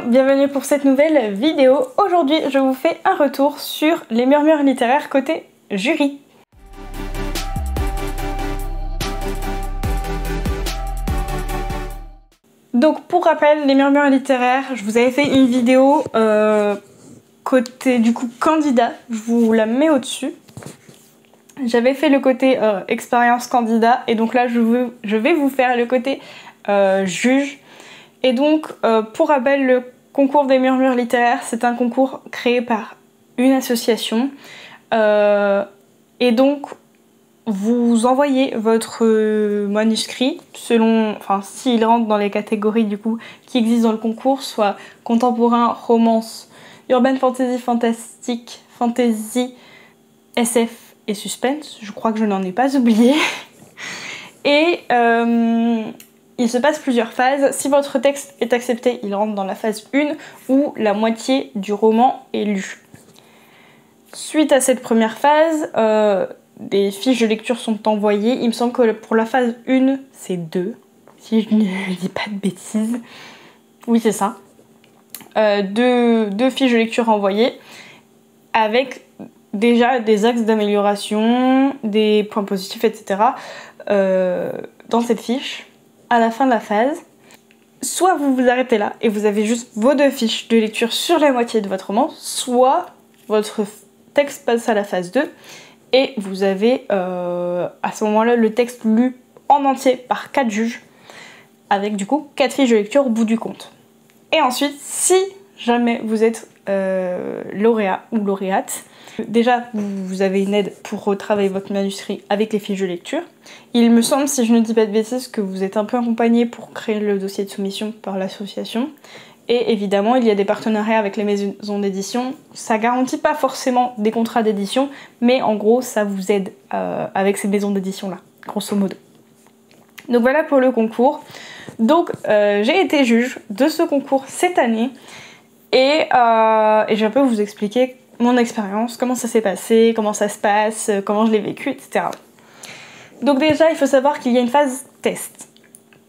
bienvenue pour cette nouvelle vidéo. Aujourd'hui, je vous fais un retour sur les murmures littéraires côté jury. Donc pour rappel, les murmures littéraires, je vous avais fait une vidéo côté du coup candidat, je vous la mets au-dessus. J'avais fait le côté expérience candidat et donc là je vais vous faire le côté juge. Et donc pour rappel, le concours des murmures littéraires, c'est un concours créé par une association et donc vous envoyez votre manuscrit selon, enfin s'il rentre dans les catégories du coup qui existent dans le concours, soit contemporain, romance, urban fantasy, fantastique, fantasy, SF et suspense. Je crois que je n'en ai pas oublié. Et il se passe plusieurs phases. Si votre texte est accepté, il rentre dans la phase 1 où la moitié du roman est lu. Suite à cette première phase, des fiches de lecture sont envoyées. Il me semble que pour la phase 1, c'est 2. Si je ne dis pas de bêtises. Oui, c'est ça. Deux fiches de lecture envoyées avec déjà des axes d'amélioration, des points positifs, etc. Dans cette fiche. À la fin de la phase, soit vous vous arrêtez là et vous avez juste vos 2 fiches de lecture sur la moitié de votre roman, soit votre texte passe à la phase 2 et vous avez à ce moment-là le texte lu en entier par 4 juges avec du coup 4 fiches de lecture au bout du compte. Et ensuite, si jamais vous êtes lauréat ou lauréate, déjà vous avez une aide pour retravailler votre manuscrit avec les fiches de lecture. Il me semble, si je ne dis pas de bêtises, que vous êtes un peu accompagné pour créer le dossier de soumission par l'association. Et évidemment, il y a des partenariats avec les maisons d'édition. Ça garantit pas forcément des contrats d'édition, mais en gros, ça vous aide avec ces maisons d'édition-là, grosso modo. Donc voilà pour le concours. Donc j'ai été juge de ce concours cette année et je vais un peu vous expliquer mon expérience, comment ça s'est passé, comment ça se passe, comment je l'ai vécu, etc. Donc déjà, il faut savoir qu'il y a une phase test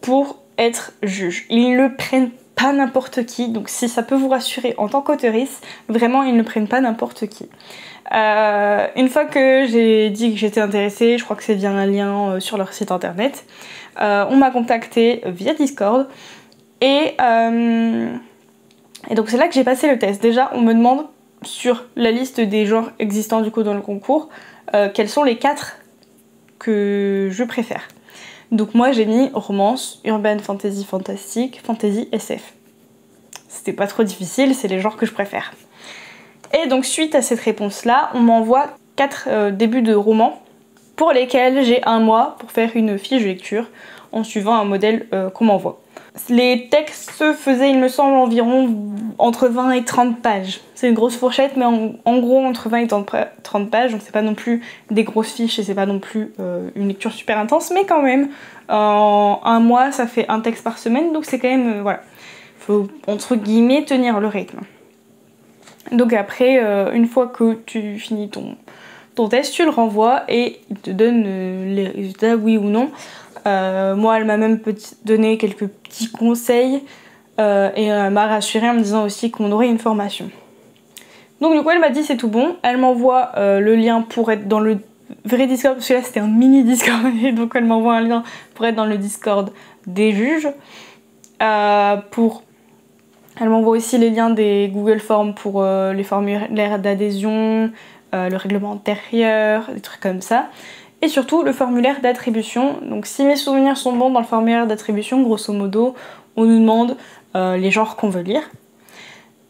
pour être juge. Ils ne prennent pas n'importe qui, donc si ça peut vous rassurer en tant qu'auteurice, vraiment ils ne prennent pas n'importe qui. Une fois que j'ai dit que j'étais intéressée, je crois que c'est via un lien sur leur site internet, on m'a contactée via Discord et donc c'est là que j'ai passé le test. Déjà, on me demande sur la liste des genres existants du coup dans le concours, quels sont les 4 que je préfère. Donc moi j'ai mis romance, urban fantasy, fantastique, fantasy, SF. C'était pas trop difficile, c'est les genres que je préfère. Et donc suite à cette réponse là, on m'envoie 4 débuts de romans pour lesquels j'ai 1 mois pour faire une fiche de lecture en suivant un modèle qu'on m'envoie. Les textes se faisaient, il me semble, environ entre 20 et 30 pages. C'est une grosse fourchette, mais en gros entre 20 et 30 pages, donc c'est pas non plus des grosses fiches et c'est pas non plus une lecture super intense, mais quand même, en 1 mois, ça fait un texte par semaine, donc c'est quand même, voilà, faut entre guillemets tenir le rythme. Donc après, une fois que tu finis ton test, tu le renvoies et il te donne les résultats, oui ou non. Moi, elle m'a même donné quelques petits conseils et m'a rassurée en me disant aussi qu'on aurait une formation. Donc du coup, elle m'a dit c'est tout bon. Elle m'envoie le lien pour être dans le vrai Discord, parce que là c'était un mini Discord, et donc elle m'envoie un lien pour être dans le Discord des juges. Elle m'envoie aussi les liens des Google Forms pour les formulaires d'adhésion, le règlement intérieur, des trucs comme ça. Et surtout le formulaire d'attribution. Donc si mes souvenirs sont bons, dans le formulaire d'attribution, grosso modo, on nous demande les genres qu'on veut lire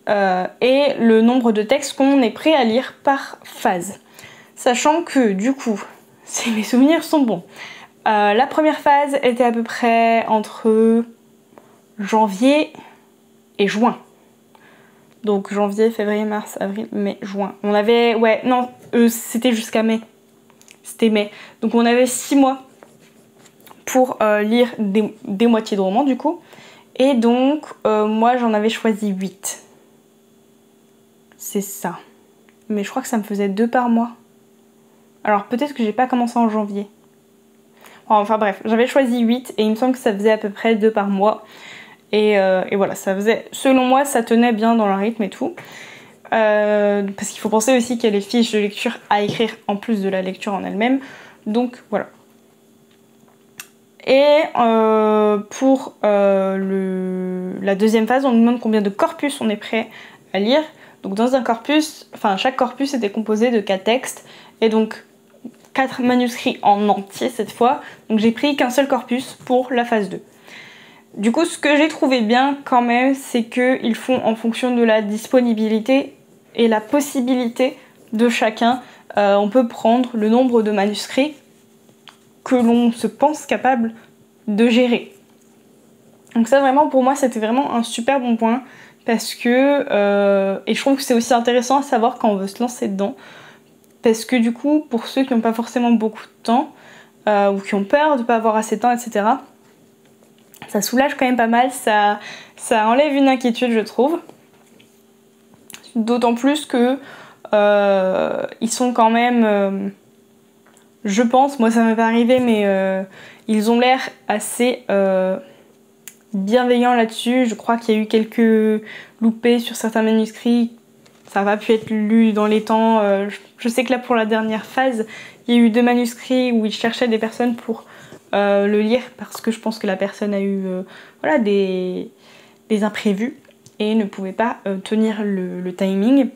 et le nombre de textes qu'on est prêt à lire par phase. Sachant que du coup, si mes souvenirs sont bons, la première phase était à peu près entre janvier et juin. Donc janvier, février, mars, avril, mai, juin. On avait, ouais, non, c'était jusqu'à mai. C'était mai. Donc on avait 6 mois pour lire des moitiés de romans du coup. Et donc moi j'en avais choisi 8. C'est ça. Mais je crois que ça me faisait 2 par mois. Alors peut-être que j'ai pas commencé en janvier. Enfin bref, j'avais choisi 8 et il me semble que ça faisait à peu près 2 par mois. Et voilà, ça faisait, selon moi, ça tenait bien dans le rythme et tout. Parce qu'il faut penser aussi qu'il y a les fiches de lecture à écrire en plus de la lecture en elle-même. Donc voilà. Et pour la deuxième phase, on nous demande combien de corpus on est prêt à lire. Donc dans un corpus, enfin chaque corpus était composé de 4 textes et donc 4 manuscrits en entier cette fois. Donc j'ai pris qu'un seul corpus pour la phase 2. Du coup, ce que j'ai trouvé bien quand même, c'est qu'ils font en fonction de la disponibilité et la possibilité de chacun. On peut prendre le nombre de manuscrits que l'on se pense capable de gérer. Donc ça vraiment pour moi c'était vraiment un super bon point parce que et je trouve que c'est aussi intéressant à savoir quand on veut se lancer dedans parce que du coup pour ceux qui n'ont pas forcément beaucoup de temps ou qui ont peur de ne pas avoir assez de temps, etc., ça soulage quand même pas mal, ça enlève une inquiétude je trouve, d'autant plus que ils sont quand même je pense, moi ça m'est pas arrivé, mais ils ont l'air assez bienveillants là-dessus. Je crois qu'il y a eu quelques loupés sur certains manuscrits. Ça n'a pas pu être lu dans les temps. Je sais que là pour la dernière phase, il y a eu 2 manuscrits où ils cherchaient des personnes pour le lire parce que je pense que la personne a eu voilà, des imprévus et ne pouvait pas tenir le timing.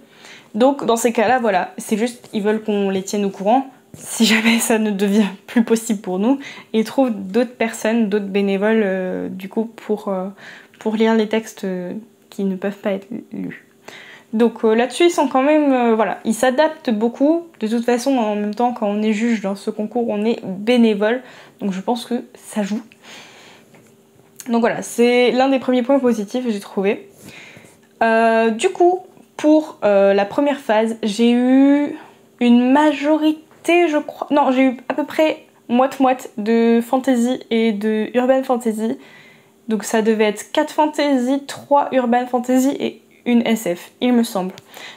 Donc dans ces cas-là, voilà, c'est juste, ils veulent qu'on les tienne au courant. Si jamais ça ne devient plus possible pour nous, ils trouvent d'autres personnes, d'autres bénévoles du coup pour lire les textes qui ne peuvent pas être lus. Donc là-dessus ils sont quand même, voilà, ils s'adaptent beaucoup. De toute façon en même temps quand on est juge dans ce concours on est bénévole, donc je pense que ça joue. Donc voilà, c'est l'un des premiers points positifs que j'ai trouvé. Du coup pour la première phase j'ai eu une majorité, je crois. Non, j'ai eu à peu près moite-moite de fantasy et de urban fantasy. Donc ça devait être 4 fantasy, 3 urban fantasy et une SF, il me semble.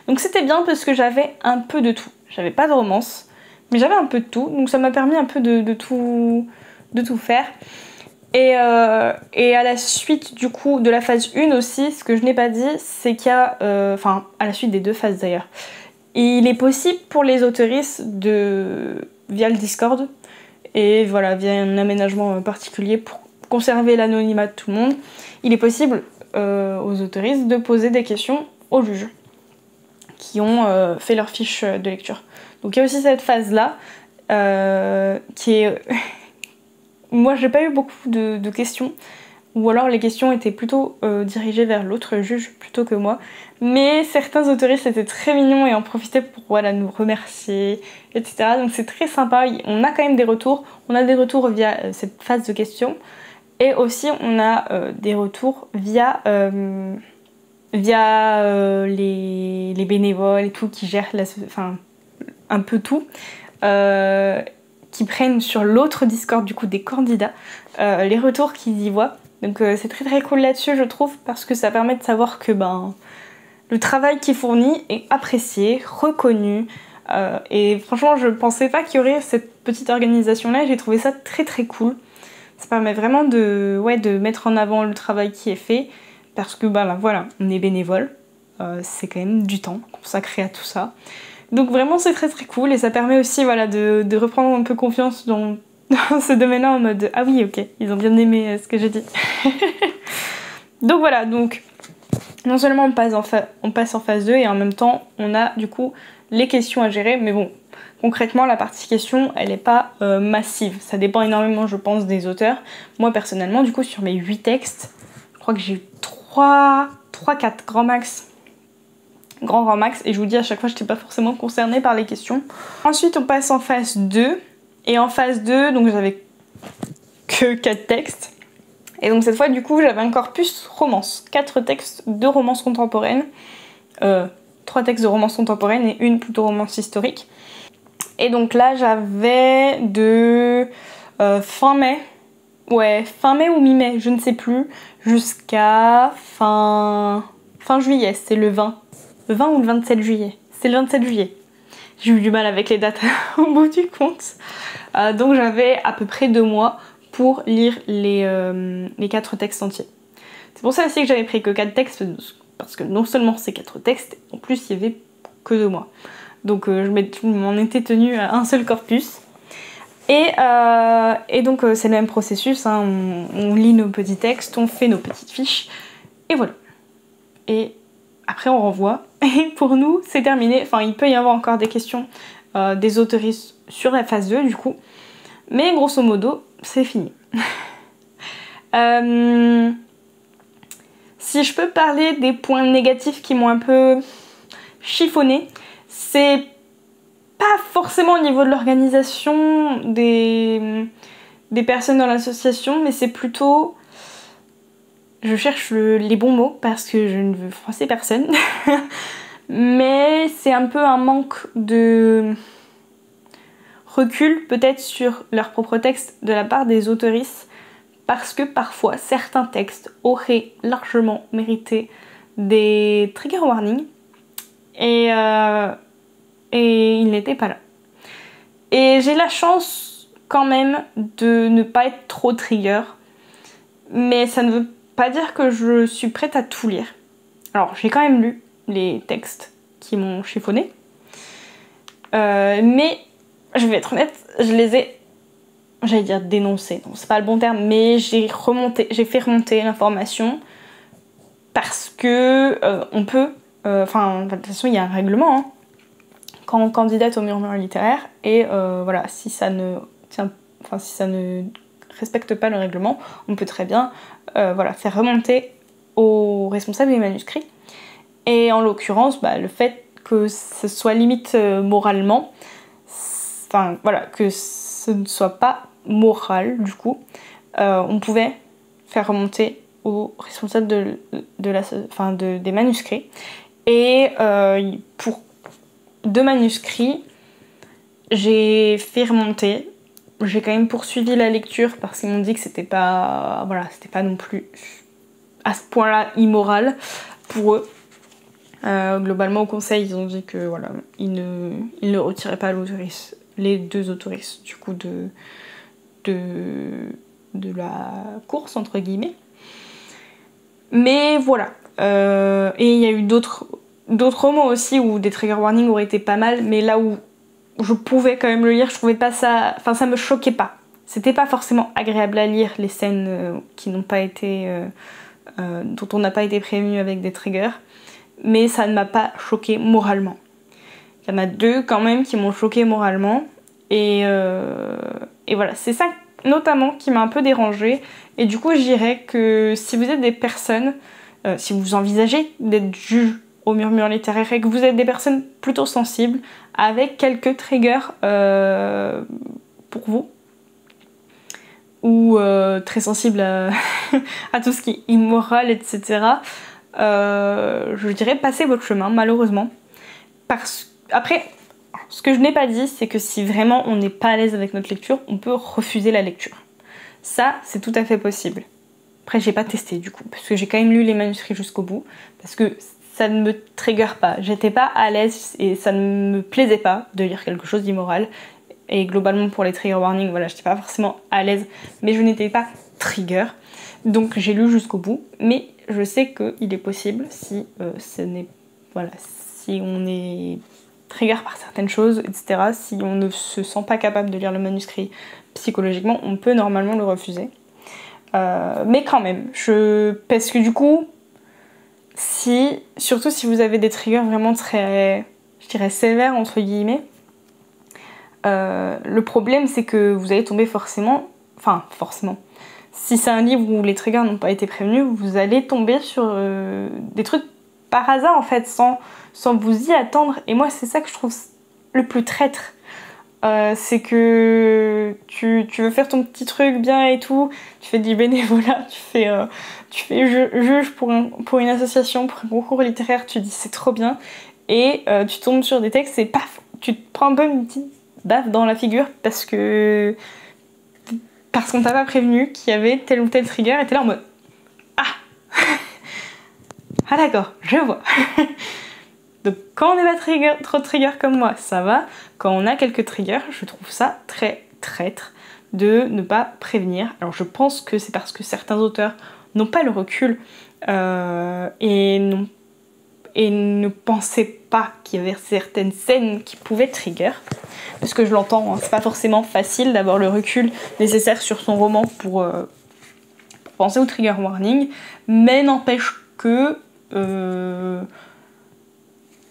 Donc c'était bien parce que j'avais un peu de tout. J'avais pas de romance, mais j'avais un peu de tout. Donc ça m'a permis un peu de tout faire. Et à la suite du coup de la phase 1 aussi, ce que je n'ai pas dit, c'est qu'il y a... Enfin, à la suite des 2 phases d'ailleurs. Il est possible pour les autoristes via le Discord et voilà, via un aménagement particulier pour conserver l'anonymat de tout le monde, il est possible aux autoristes de poser des questions aux juges qui ont fait leur fiche de lecture. Donc il y a aussi cette phase-là qui est... Moi j'ai pas eu beaucoup de questions, ou alors les questions étaient plutôt dirigées vers l'autre juge plutôt que moi. Mais certains autoristes étaient très mignons et en profitaient pour voilà, nous remercier, etc. Donc c'est très sympa, on a quand même des retours. On a des retours via cette phase de questions. Et aussi on a des retours via les bénévoles et tout qui gèrent enfin, un peu tout. Qui prennent sur l'autre Discord du coup des candidats les retours qu'ils y voient. Donc c'est très très cool là-dessus je trouve parce que ça permet de savoir que le travail qui est fourni est apprécié, reconnu et franchement je pensais pas qu'il y aurait cette petite organisation là, j'ai trouvé ça très très cool. Ça permet vraiment de mettre en avant le travail qui est fait parce que voilà, on est bénévole, c'est quand même du temps consacré à tout ça. Donc vraiment c'est très très cool et ça permet aussi voilà, de reprendre un peu confiance dans ce domaine-là en mode ah oui ok, ils ont bien aimé ce que j'ai dit. Donc voilà, donc non seulement on passe en phase 2 et en même temps on a du coup les questions à gérer, mais bon, concrètement la partie question elle n'est pas massive, ça dépend énormément je pense des auteurs. Moi personnellement du coup sur mes 8 textes, je crois que j'ai eu 3-4 grand max et je vous dis à chaque fois j'étais pas forcément concernée par les questions. Ensuite on passe en phase 2 et en phase 2 donc j'avais que 4 textes et donc cette fois du coup j'avais un corpus romance, 4 textes de romance contemporaine, 3 textes de romance contemporaine et une plutôt romance historique. Et donc là j'avais de fin mai ou mi-mai, je ne sais plus, jusqu'à fin juillet, c'est le 20 ou le 27 juillet. C'est le 27 juillet. J'ai eu du mal avec les dates au bout du compte. Donc j'avais à peu près 2 mois pour lire les 4 textes entiers. C'est pour ça aussi que j'avais pris que 4 textes, parce que non seulement c'est 4 textes, en plus il y avait que 2 mois. Donc je m'en étais tenue à un seul corpus. Et donc c'est le même processus, hein, on lit nos petits textes, on fait nos petites fiches, et voilà. Et après on renvoie, et pour nous c'est terminé. Enfin il peut y avoir encore des questions des autoristes sur la phase 2 du coup, mais grosso modo c'est fini. Si je peux parler des points négatifs qui m'ont un peu chiffonné, c'est pas forcément au niveau de l'organisation des personnes dans l'association, mais c'est plutôt... Je cherche les bons mots parce que je ne veux froisser personne. Mais c'est un peu un manque de recul peut-être sur leur propre texte de la part des autoristes, parce que parfois certains textes auraient largement mérité des trigger warnings et il n'était pas là. Et j'ai la chance quand même de ne pas être trop trigger, mais ça ne veut pas dire que je suis prête à tout lire. Alors j'ai quand même lu les textes qui m'ont chiffonné, mais je vais être honnête, je les ai, j'allais dire dénoncés, non c'est pas le bon terme, mais j'ai fait remonter l'information parce que on peut, enfin de toute façon il y a un règlement, hein, quand on candidate au murmure littéraire, et voilà, si ça ne respecte pas le règlement, on peut très bien voilà, faire remonter aux responsables des manuscrits. Et en l'occurrence, le fait que ce soit limite moralement, enfin voilà, que ce ne soit pas moral du coup, on pouvait faire remonter aux responsables des manuscrits. Et pour 2 manuscrits, j'ai fait remonter. J'ai quand même poursuivi la lecture parce qu'ils m'ont dit que c'était pas, voilà, c'était pas non plus à ce point-là immoral pour eux. Globalement au conseil ils ont dit que voilà, ils ne retiraient pas les 2 autoristes du coup de la course entre guillemets. Mais voilà. Et il y a eu d'autres mots aussi où des trigger warnings auraient été pas mal, mais là où je pouvais quand même le lire, je trouvais pas ça... Enfin ça me choquait pas. C'était pas forcément agréable à lire les scènes qui n'ont pas été... dont on n'a pas été prévenu avec des triggers, mais ça ne m'a pas choqué moralement. Il y en a 2 quand même qui m'ont choqué moralement, et voilà, c'est ça notamment qui m'a un peu dérangée, et du coup je dirais que si vous êtes des personnes, si vous envisagez d'être juge au murmure littéraire et que vous êtes des personnes plutôt sensibles, avec quelques triggers pour vous, ou très sensibles à tout ce qui est immoral, etc., je dirais passez votre chemin, malheureusement. Après, ce que je n'ai pas dit, c'est que si vraiment on n'est pas à l'aise avec notre lecture, on peut refuser la lecture. Ça, c'est tout à fait possible. Après, j'ai pas testé du coup, parce que j'ai quand même lu les manuscrits jusqu'au bout, parce que ça ne me trigger pas. J'étais pas à l'aise et ça ne me plaisait pas de lire quelque chose d'immoral. Et globalement, pour les trigger warnings, voilà, j'étais pas forcément à l'aise, mais je n'étais pas trigger. Donc j'ai lu jusqu'au bout, mais je sais qu'il est possible, si si on est trigger par certaines choses, etc., si on ne se sent pas capable de lire le manuscrit psychologiquement, on peut normalement le refuser. Mais quand même, parce que du coup, surtout si vous avez des triggers vraiment très, je dirais, sévères, entre guillemets, le problème c'est que vous allez tomber forcément, si c'est un livre où les triggers n'ont pas été prévenus, vous allez tomber sur des trucs par hasard en fait, sans vous y attendre. Et moi c'est ça que je trouve le plus traître. C'est que tu veux faire ton petit truc bien et tout, tu fais du bénévolat, tu fais juge pour une association, pour un concours littéraire, tu dis c'est trop bien, et tu tombes sur des textes et paf, tu te prends un peu une petite baffe dans la figure parce qu'on t'a pas prévenu qu'il y avait tel ou tel trigger, et t'es là en mode ah d'accord, je vois. Donc quand on n'est pas trop trigger comme moi, ça va. Quand on a quelques triggers, je trouve ça très traître de ne pas prévenir. Alors je pense que c'est parce que certains auteurs n'ont pas le recul Et ne pensez pas qu'il y avait certaines scènes qui pouvaient trigger. Parce que je l'entends, hein, c'est pas forcément facile d'avoir le recul nécessaire sur son roman pour penser au trigger warning, mais n'empêche que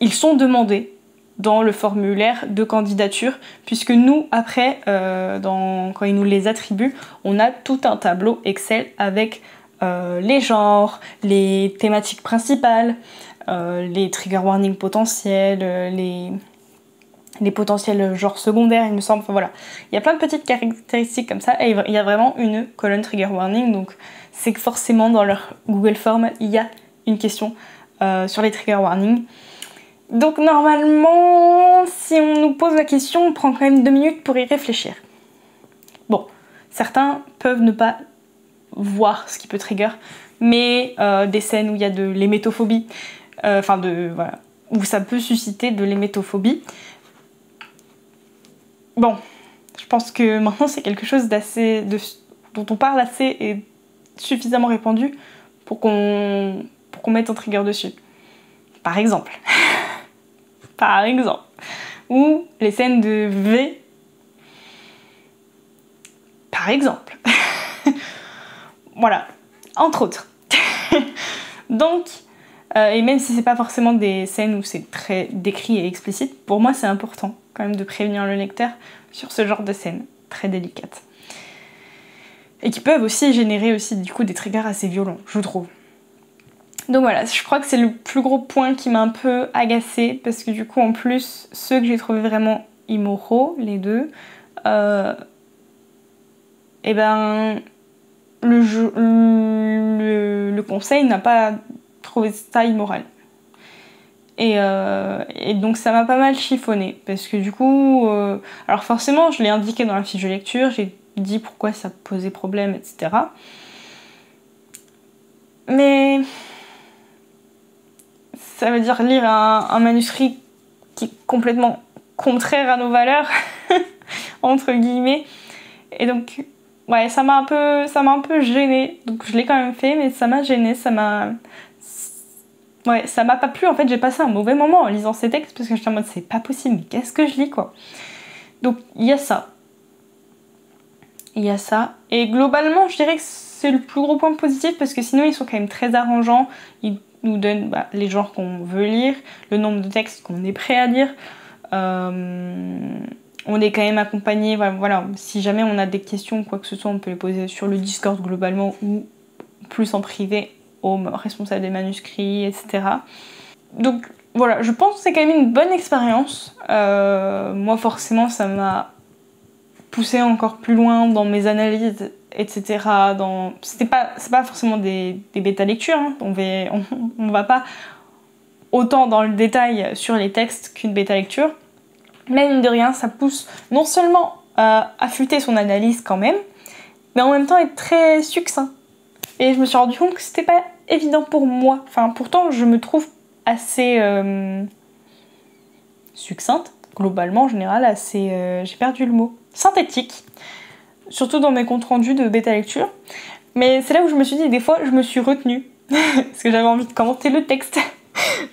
ils sont demandés dans le formulaire de candidature, puisque nous, après, quand ils nous les attribuent, on a tout un tableau Excel avec les genres, les thématiques principales, les trigger warnings potentiels, les potentiels genres secondaires, il me semble. Enfin voilà, il y a plein de petites caractéristiques comme ça, et il y a vraiment une colonne trigger warning, donc c'est que forcément dans leur Google Form, il y a une question sur les trigger warnings. Donc normalement, si on nous pose la question, on prend quand même 2 minutes pour y réfléchir. Bon, certains peuvent ne pas voir ce qui peut trigger, mais des scènes où il y a de l'hémétophobie, voilà, où ça peut susciter de l'hémétophobie. Bon, je pense que maintenant c'est quelque chose dont on parle assez et suffisamment répandu pour qu'on mette un trigger dessus. Par exemple. Ou les scènes de V. Par exemple. Voilà, entre autres. Donc, et même si c'est pas forcément des scènes où c'est très décrit et explicite, pour moi c'est important quand même de prévenir le lecteur sur ce genre de scènes très délicates. Et qui peuvent aussi générer aussi du coup des triggers assez violents, je trouve. Donc voilà, je crois que c'est le plus gros point qui m'a un peu agacée, parce que du coup en plus, ceux que j'ai trouvé vraiment immoraux, les deux, et ben le conseil n'a pas trouvé ça immoral. Et donc ça m'a pas mal chiffonné, parce que du coup, alors forcément je l'ai indiqué dans la fiche de lecture, j'ai dit pourquoi ça posait problème, etc. Mais ça veut dire lire un manuscrit qui est complètement contraire à nos valeurs, entre guillemets. Et donc, ouais, ça m'a un peu gênée. Donc je l'ai quand même fait, mais ça m'a gênée, ouais, ça m'a pas plu. En fait, j'ai passé un mauvais moment en lisant ces textes, parce que j'étais en mode, c'est pas possible, mais qu'est-ce que je lis, quoi. Donc, il y a ça. Et globalement, je dirais que c'est le plus gros point positif, parce que sinon, ils sont quand même très arrangeants. Ils nous donnent les genres qu'on veut lire, le nombre de textes qu'on est prêt à lire. On est quand même accompagné, voilà, si jamais on a des questions ou quoi que ce soit, on peut les poser sur le Discord globalement, ou plus en privé aux responsables des manuscrits, etc. Donc voilà, je pense que c'est quand même une bonne expérience. Moi forcément ça m'a poussé encore plus loin dans mes analyses, etc. C'est pas forcément des bêta lectures, hein. On va pas autant dans le détail sur les textes qu'une bêta lecture, mais mine de rien ça pousse non seulement à affûter son analyse quand même, mais en même temps être très succinct. Et je me suis rendu compte que c'était pas évident pour moi. Enfin, pourtant, je me trouve assez succincte, globalement, en général, assez... j'ai perdu le mot. Synthétique. Surtout dans mes comptes rendus de bêta lecture. Mais c'est là où je me suis dit, des fois, je me suis retenue. Parce que j'avais envie de commenter le texte.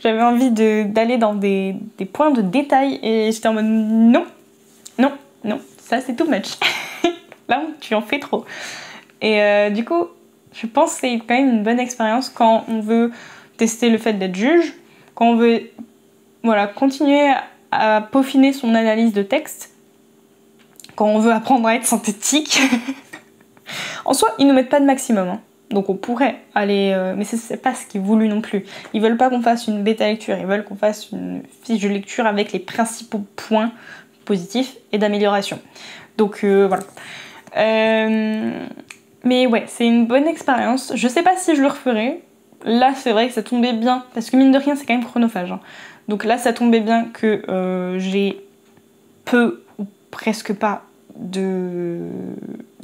J'avais envie d'aller dans des points de détail. Et j'étais en mode, non, ça c'est too much. Là, tu en fais trop. Et du coup... je pense que c'est quand même une bonne expérience quand on veut tester le fait d'être juge, quand on veut continuer à peaufiner son analyse de texte, quand on veut apprendre à être synthétique. En soi, ils nous mettent pas de maximum, hein. Donc on pourrait aller... mais c'est pas ce qui est voulu non plus. Ils veulent pas qu'on fasse une bêta lecture, ils veulent qu'on fasse une fiche de lecture avec les principaux points positifs et d'amélioration. Donc voilà. Mais ouais, c'est une bonne expérience. Je sais pas si je le referai. Là, c'est vrai que ça tombait bien, parce que mine de rien, c'est quand même chronophage, hein. Donc là, ça tombait bien que j'ai peu ou presque pas de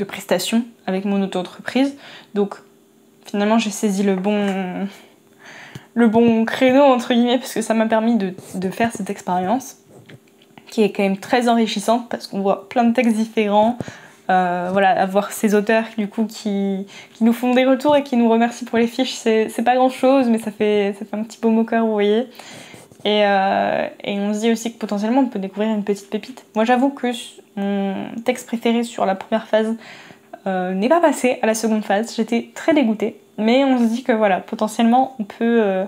prestations avec mon auto-entreprise. Donc finalement, j'ai saisi le bon créneau, entre guillemets, parce que ça m'a permis de faire cette expérience, qui est quand même très enrichissante, parce qu'on voit plein de textes différents, Voilà, avoir ces auteurs du coup qui nous font des retours et qui nous remercient pour les fiches, c'est pas grand chose, mais ça fait un petit baume au cœur, vous voyez. Et on se dit aussi que potentiellement on peut découvrir une petite pépite. Moi j'avoue que mon texte préféré sur la première phase n'est pas passé à la seconde phase, j'étais très dégoûtée. Mais on se dit que voilà, potentiellement on peut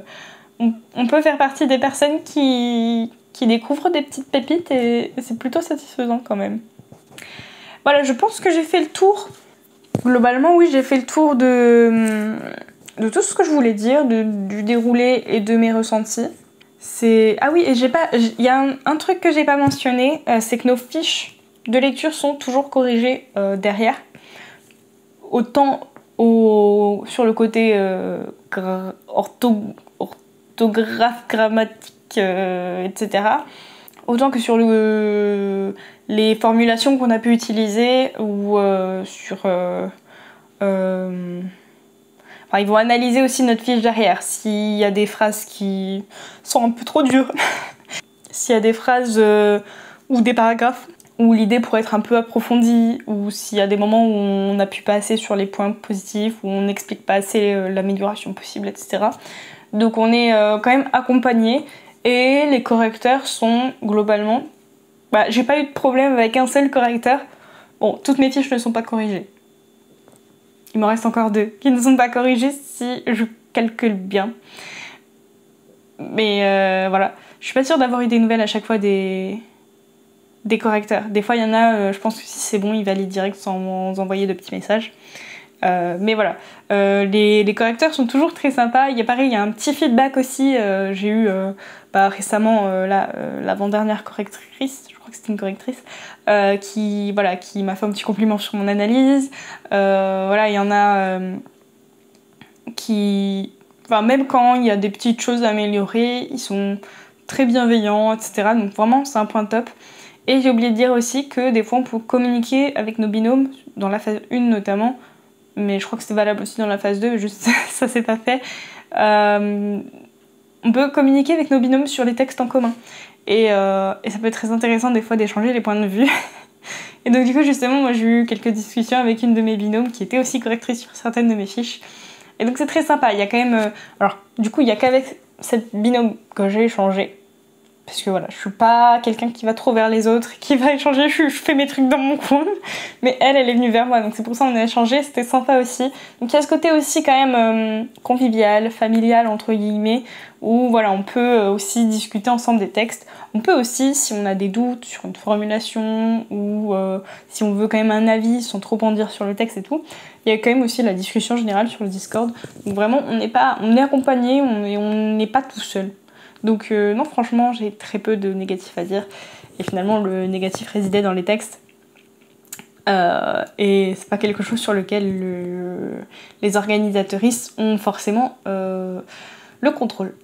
faire partie des personnes qui découvrent des petites pépites et c'est plutôt satisfaisant quand même. Voilà, je pense que j'ai fait le tour. Globalement, oui, j'ai fait le tour de tout ce que je voulais dire, du déroulé et de mes ressentis. Ah oui, et il y a un truc que j'ai pas mentionné, c'est que nos fiches de lecture sont toujours corrigées derrière. Autant sur le côté orthographe, grammatique, etc. Autant que sur les formulations qu'on a pu utiliser ou sur... Enfin, ils vont analyser aussi notre fiche derrière. S'il y a des phrases qui sont un peu trop dures, s'il y a des phrases ou des paragraphes où l'idée pourrait être un peu approfondie, ou s'il y a des moments où on n'appuie pas assez sur les points positifs, où on n'explique pas assez l'amélioration possible, etc. Donc on est quand même accompagné et les correcteurs sont globalement... Bah, j'ai pas eu de problème avec un seul correcteur. Bon, toutes mes fiches ne sont pas corrigées. Il m'en reste encore 2 qui ne sont pas corrigées si je calcule bien. Mais voilà, je suis pas sûre d'avoir eu des nouvelles à chaque fois des correcteurs. Des fois il y en a, je pense que si c'est bon, ils valident direct sans envoyer de petits messages. Mais voilà, les correcteurs sont toujours très sympas. Il y a un petit feedback aussi. J'ai eu récemment l'avant-dernière correctrice, je crois que c'était une correctrice, qui m'a fait un petit compliment sur mon analyse. Voilà, il y en a même quand il y a des petites choses à améliorer, ils sont très bienveillants, etc. Donc vraiment, c'est un point top. Et j'ai oublié de dire aussi que des fois, on peut communiquer avec nos binômes, dans la phase 1 notamment, mais je crois que c'est valable aussi dans la phase 2, juste ça c'est pas fait. On peut communiquer avec nos binômes sur les textes en commun. Et ça peut être très intéressant des fois d'échanger les points de vue. Et donc du coup justement moi j'ai eu quelques discussions avec une de mes binômes qui était aussi correctrice sur certaines de mes fiches. Et donc c'est très sympa, il y a quand même... alors du coup il y a qu'avec cette binôme que j'ai échangé. Parce que voilà, je suis pas quelqu'un qui va trop vers les autres, qui va échanger, je fais mes trucs dans mon coin. Mais elle est venue vers moi, donc c'est pour ça qu'on a échangé, c'était sympa aussi. Donc il y a ce côté aussi quand même convivial, familial entre guillemets, où voilà, on peut aussi discuter ensemble des textes. On peut aussi, si on a des doutes sur une formulation, ou si on veut quand même un avis sans trop en dire sur le texte et tout, il y a quand même aussi la discussion générale sur le Discord. Donc vraiment, on est accompagné, on n'est pas tout seul. Donc non, franchement, j'ai très peu de négatifs à dire. Et finalement, le négatif résidait dans les textes. Et c'est pas quelque chose sur lequel les organisateuristes ont forcément le contrôle.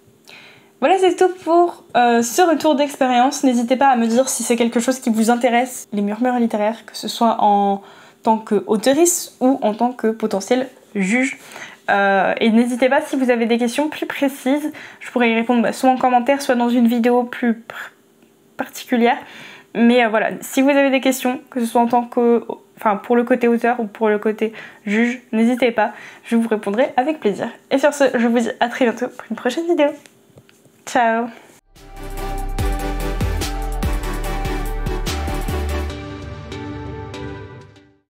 Voilà, c'est tout pour ce retour d'expérience. N'hésitez pas à me dire si c'est quelque chose qui vous intéresse, les murmures littéraires, que ce soit en tant qu'auteuriste ou en tant que potentiel juge. Et n'hésitez pas si vous avez des questions plus précises, je pourrais y répondre soit en commentaire, soit dans une vidéo plus particulière. Mais voilà, si vous avez des questions, que ce soit pour le côté auteur ou pour le côté juge, n'hésitez pas, je vous répondrai avec plaisir. Et sur ce, je vous dis à très bientôt pour une prochaine vidéo. Ciao!